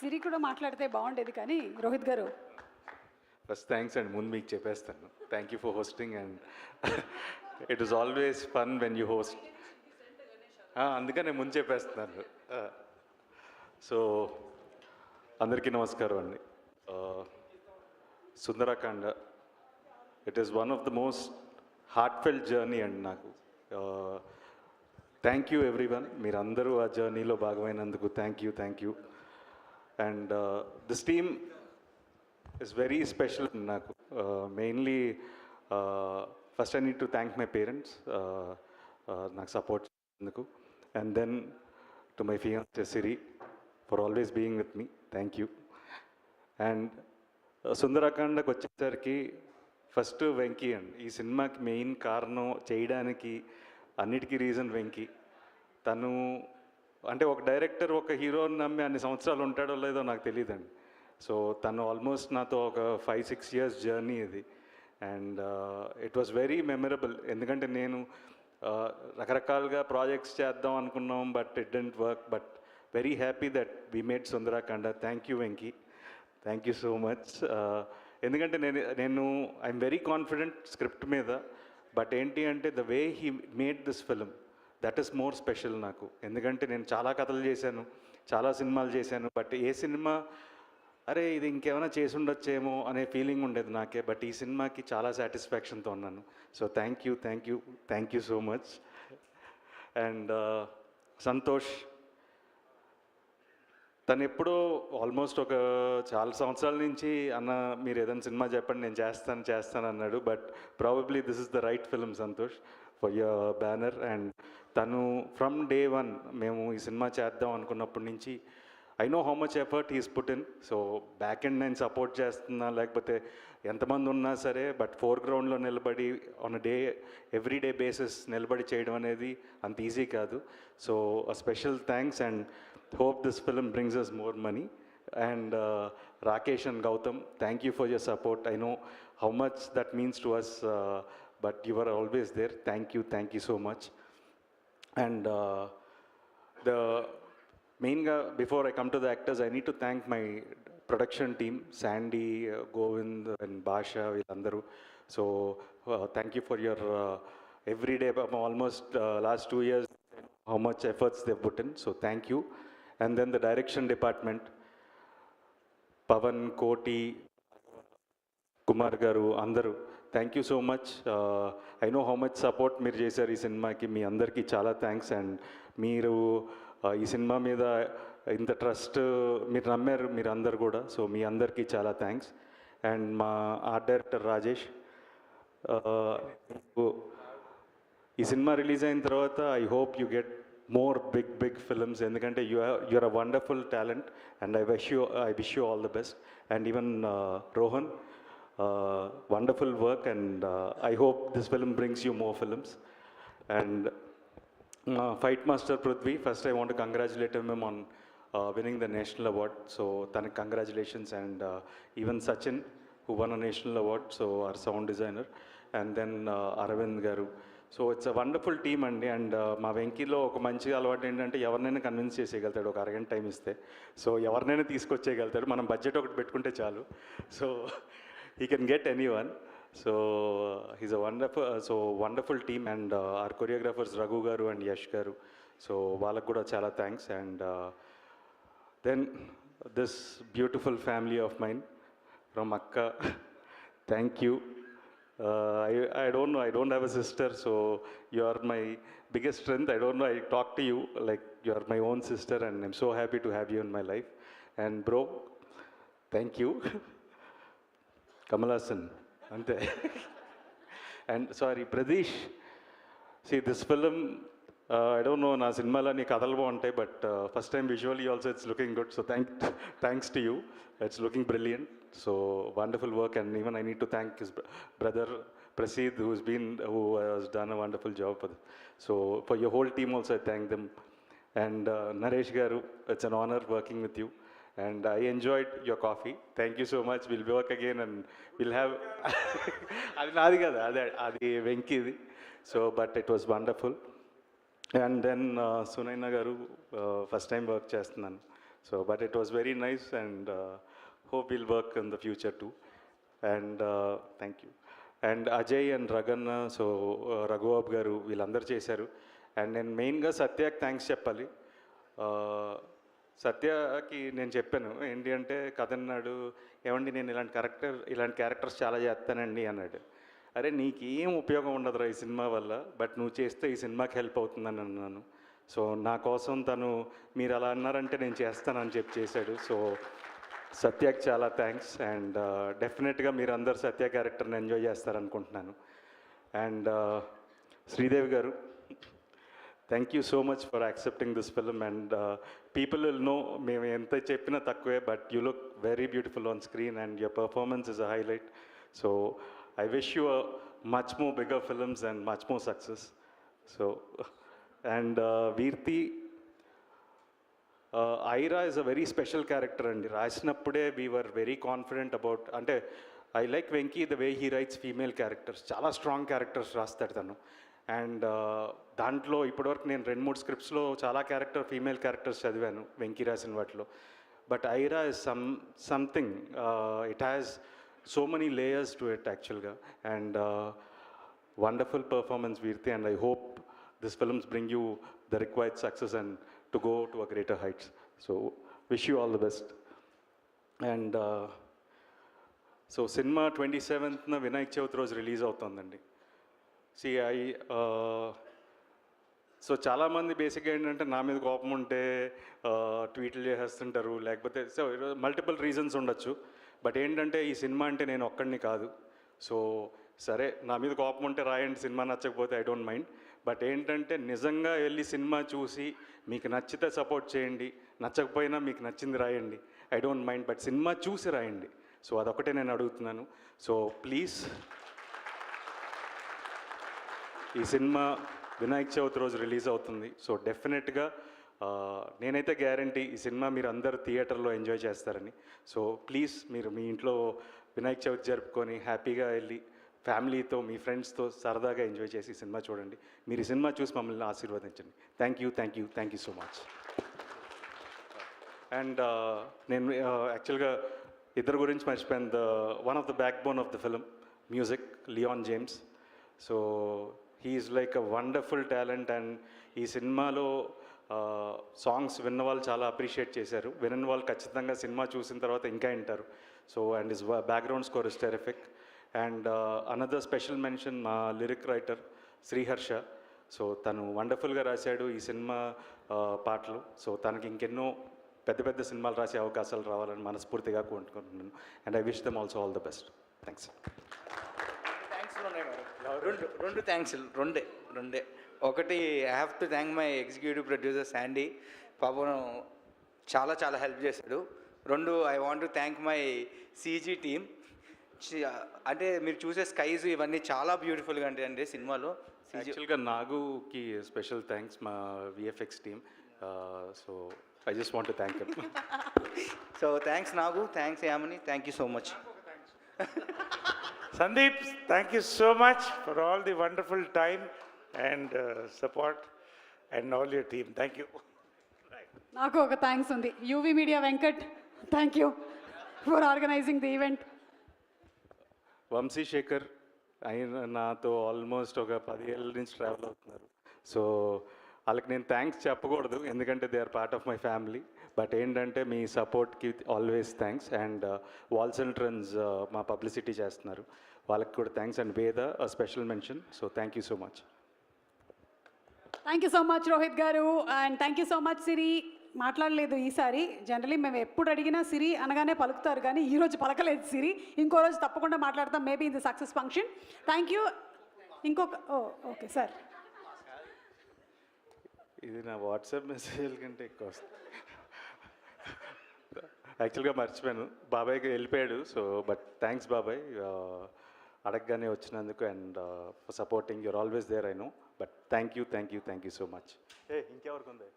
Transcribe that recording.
సిరి కూడా మాట్లాడితే బాగుండేది కానీ రోహిత్ గారు. ఫస్ట్ థ్యాంక్స్ అండ్ ముందు మీకు చెప్పేస్తాను. Thank you for hosting and it is always fun when you host. అందుకనే ముందు చెప్పేస్తున్నాను. సో అందరికీ నమస్కారం అండి. Sundarakanda it is one of the most heartfelt journey అండి నాకు. థ్యాంక్ యూ ఎవ్రీవన్, మీరందరూ ఆ జర్నీలో భాగమైనందుకు thank you. And this team is very special నాకు. Mainly first I need to thank my parents నాకు సపోర్ట్ చేసినందుకు. And then to my fiancee Siri for always being with me, thank you. And సుందరకాండకు వచ్చేసరికి first Venky అండి. ఈ సినిమాకి main కారణం చేయడానికి అన్నిటికీ రీజన్ వెంకీ. తను అంటే ఒక డైరెక్టర్ ఒక హీరోని నమ్మి అన్ని సంవత్సరాలు ఉంటాడో లేదో నాకు తెలియదండి. సో తను ఆల్మోస్ట్ నాతో ఒక 5-6 years జర్నీ ఇది. And it was very memorable, ఎందుకంటే నేను రకరకాలుగా ప్రాజెక్ట్స్ చేద్దాం అనుకున్నాం, but it didn't work. But very happy that we made Sundarakanda. Thank you Venky, thank you so much. ఎందుకంటే నేను ఐఎమ్ వెరీ కాన్ఫిడెంట్ స్క్రిప్ట్ మీద, బట్ ఏంటి అంటే the way he made this film that is more special నాకు. ఎందుకంటే నేను చాలా కథలు చేశాను, చాలా సినిమాలు చేశాను, బట్ ఏ సినిమా అరే ఇది ఇంకేమైనా చేసి ఉండొచ్చేమో అనే ఫీలింగ్ ఉండేది నాకే. బట్ ఈ సినిమాకి చాలా సాటిస్ఫాక్షన్తో ఉన్నాను. So thank you so much. And Santosh తను ఎప్పుడో ఆల్మోస్ట్ ఒక చాలా సంవత్సరాల నుంచి అన్న మీరు ఏదైనా సినిమా చెప్పండి నేను చేస్తాను అన్నాడు. But probably this is the right film Santosh for your banner. And తను ఫ్రమ్ డే వన్ మేము ఈ సినిమా చేద్దాం అనుకున్నప్పటి నుంచి I know how much effort he's put in. So back end నేను సపోర్ట్ చేస్తున్నా లేకపోతే ఎంతమంది ఉన్నా సరే, బట్ ఫోర్గ్రౌండ్లో నిలబడి ఆన్ ఎవ్రీ డే బేసిస్ నిలబడి చేయడం అనేది అంత ఈజీ కాదు. So special thanks and hope this film brings us more money. And Rakesh and Gautam, thank you for your support. I know how much that means to us, but you were always there. Thank you so much. And the main before I come to the actors, I need to thank my production team, Sandy, Govind and Basha villandaru. So thank you for your every day, almost last 2 years, how much efforts they've put in. So thank you. And then the direction department, Pavan, Koti, Kumar garu, andaru, thank you so much. I know how much support మీరు చేశారు ఈ సినిమాకి. మీ అందరికీ చాలా thanks. And మీరు ఈ cinema మీద ఇంత ట్రస్ట్ మీరు నమ్మారు మీరు అందరు కూడా. సో మీ అందరికీ చాలా థ్యాంక్స్. అండ్ మా ఆర్ట్ డైరెక్టర్ రాజేష్, ఈ సినిమా రిలీజ్ అయిన తర్వాత I hope you get more big films, ఎందుకంటే you're a wonderful talent and I wish you all the best. And even Rohan, wonderful work, and I hope this film brings you more films. And Fight Master Prithvi, first I want to congratulate him on winning the national award. So thanak congratulations. And even Sachin, who won a national award, so our sound designer. And then Aravind garu. So it's a wonderful team అండి. And మా వెంకీలో ఒక మంచి అలవాటు ఏంటంటే ఎవరినైనా convince చేసేయగలుగుతాడు ఒక అరగంట time ఇస్తే. సో ఎవరినైనా తీసుకొచ్చేయగలుగుతాడు, మనం బడ్జెట్ ఒకటి పెట్టుకుంటే చాలు. So he can get any one. So he's a wonderful team. And our choreographers Raghu గారు అండ్ యష్ గారు, సో వాళ్ళకు కూడా చాలా thanks. And then this beautiful family of mine from అక్క, thank you. I don't know, I don't have a sister, so you are my biggest strength. I don't know, I talk to you like you are my own sister, and I'm so happy to have you in my life. And bro, thank you. Kamal Hassan, ante. And sorry, Pradesh. See, this film, I don't know, na cinema la nee kadalu baaguntay, but first time visually also it's looking good. So thanks to you. It's looking brilliant. So wonderful work. And even I need to thank his brother Prasid, who has done a wonderful job for this. So for your whole team also I thank them. And Naresh garu, it's an honor working with you. And I enjoyed your coffee. Thank you so much. We'll work again and we'll have అది నాది కదా, అది వెంకీది. So but it was wonderful. And then Sunaina garu, first time work చేస్తున్నాను. So, but it was very nice, and hope we'll work in the future too. And thank you. And Ajay and Raganna, so Raghubabu గారు వీళ్ళందరూ చేశారు. And నేను మెయిన్గా సత్యకి thanks చెప్పాలి. సత్యకి నేను చెప్పాను ఏంటి అంటే, కథ అన్నాడు, ఏమండి నేను ఇలాంటి క్యారెక్టర్స్ చాలా చేస్తానండి అన్నాడు. అరే నీకేం ఉపయోగం ఉండదురా ఈ సినిమా వల్ల, బట్ నువ్వు చేస్తే ఈ సినిమాకి హెల్ప్ అవుతుందని అన్నాను. సో నా కోసం తను మీరు అలా అన్నారంటే నేను చేస్తానని చెప్పి చేశాడు. సో సత్యకి చాలా థ్యాంక్స్. అండ్ డెఫినెట్గా మీరు అందరు సత్య క్యారెక్టర్ని ఎంజాయ్ చేస్తారనుకుంటున్నాను. అండ్ శ్రీదేవి గారు, thank you so much for accepting this film. And people will know, మేము ఎంత చెప్పినా తక్కువే, but you look very beautiful on screen and your performance is a highlight. So I wish you a much more bigger films and much more success. So, and Veerti, Aira is a very special character, and రాసినప్పుడే we were very confident about, అంటే I like Venki the way he writes female characters. చాలా strong characters రాస్తాడు తను. And దాంట్లో ఇప్పటివరకు నేను 2-3 స్క్రిప్ట్స్లో చాలా female characters చదివాను వెంకీ రాసిన వాటిలో. But Aira is something, it has so many layers to it actually, and wonderful performance Veerti, and I hope this films bring you the required success and to go to a greater heights. So wish you all the best. And so cinema 27th na Vinayak Chauthi roju release avutundandi. See so చాలామంది బేసిక్గా ఏంటంటే నా మీద కోపం ఉంటే ట్వీట్లు చేసేస్తుంటారు, లేకపోతే so multiple reasons ఉండొచ్చు. బట్ ఏంటంటే ఈ సినిమా అంటే నేను ఒక్కడిని కాదు. సో సరే నా మీద కోపం ఉంటే రాయండి, సినిమా నచ్చకపోతే ఐ డోంట్ మైండ్. బట్ ఏంటంటే నిజంగా వెళ్ళి సినిమా చూసి మీకు నచ్చితే సపోర్ట్ చేయండి, నచ్చకపోయినా మీకు నచ్చింది రాయండి, I don't mind. But cinema చూసి రాయండి. సో అదొకటే నేను అడుగుతున్నాను. సో ప్లీజ్, ఈ సినిమా వినాయక చవితి రోజు రిలీజ్ అవుతుంది. సో డెఫినెట్గా నేనైతే గ్యారంటీ ఈ సినిమా మీరు అందరూ థియేటర్లో ఎంజాయ్ చేస్తారని. సో ప్లీజ్ మీరు మీ ఇంట్లో వినాయక చవితి జరుపుకొని హ్యాపీగా వెళ్ళి ఫ్యామిలీతో మీ ఫ్రెండ్స్తో సరదాగా ఎంజాయ్ చేసి ఈ సినిమా చూడండి. మీరు ఈ సినిమా చూసి మమ్మల్ని ఆశీర్వదించండి. Thank you so much. And నేను యాక్చువల్గా ఇద్దరు గురించి మర్చిపోయాను. One of the backbone of the film music, Leon James. So he's like a wonderful talent. And ఈ సినిమాలో సాంగ్స్ విన్న వాళ్ళు చాలా అప్రిషియేట్ చేశారు. వినని వాళ్ళు ఖచ్చితంగా సినిమా చూసిన తర్వాత ఇంకా వింటారు. So and his background score is terrific. And another special mention మా లిరిక్ రైటర్ శ్రీహర్ష. సో తను వండర్ఫుల్గా రాశాడు ఈ సినిమా పాటలు. సో తనకి ఇంకెన్నో పెద్ద సినిమాలు రాసే అవకాశాలు రావాలని మనస్ఫూర్తిగా కోరుకుంటున్నాను. And I wish them also all the best. Thanks. రెండు థ్యాంక్స్, రెండే. ఒకటి, I have to thank my executive producer Sandy, పాపం చాలా హెల్ప్ చేశాడు. రెండు, I want to thank my CG team. అంటే మీరు చూసే స్కైస్ ఇవన్నీ చాలా బ్యూటిఫుల్గా ఉంటాయండి సినిమాలో. యాక్చువల్గా నాగుకి స్పెషల్ థ్యాంక్స్, మా VFX team. So I just want to thank you. So thanks Nagu, thanks Yamini, thank you so much. Sandeep, thank you so much for all the wonderful time and support and all your team. Thank you. నాకు ఒక thanks ఉంది. UV media Venkat, thank you for organizing the event. Vamshi Shekar ఆయన నాతో almost ఒక 10 ఏళ్ళ నుంచి travel అవుతున్నారు. So వాళ్ళకి నేను థ్యాంక్స్ చెప్పకూడదు, ఎందుకంటే they are part of my family. But ఏంటంటే మీ సపోర్ట్కి always thanks. And walls and trends మా పబ్లిసిటీ చేస్తున్నారు, వాళ్ళకి కూడా thanks. And Veda special mention. So thank you so much. Thank you so much Rohit గారు. And thank you so much Siri. మాట్లాడలేదు ఈసారి. జనరలీ మేము ఎప్పుడు అడిగినా సిరి అనగానే పలుకుతారు, కానీ ఈరోజు పలకలేదు సిరి. ఇంకో రోజు తప్పకుండా మాట్లాడతాం, maybe in the success function. Thank you. ఇంకొక ఓకే సార్, ఇది నా వాట్సాప్ మెసేజ్ కంటే ఎక్కువ వస్తుంది. యాక్చువల్గా మర్చిపోయాను, బాబాయ్కి వెళ్ళిపోయాడు. సో బట్ థ్యాంక్స్ బాబాయ్, అడగగానే వచ్చినందుకు. And for supporting, you're always there, I know. But thank you so much. ఇంకెవరికి ఉంది?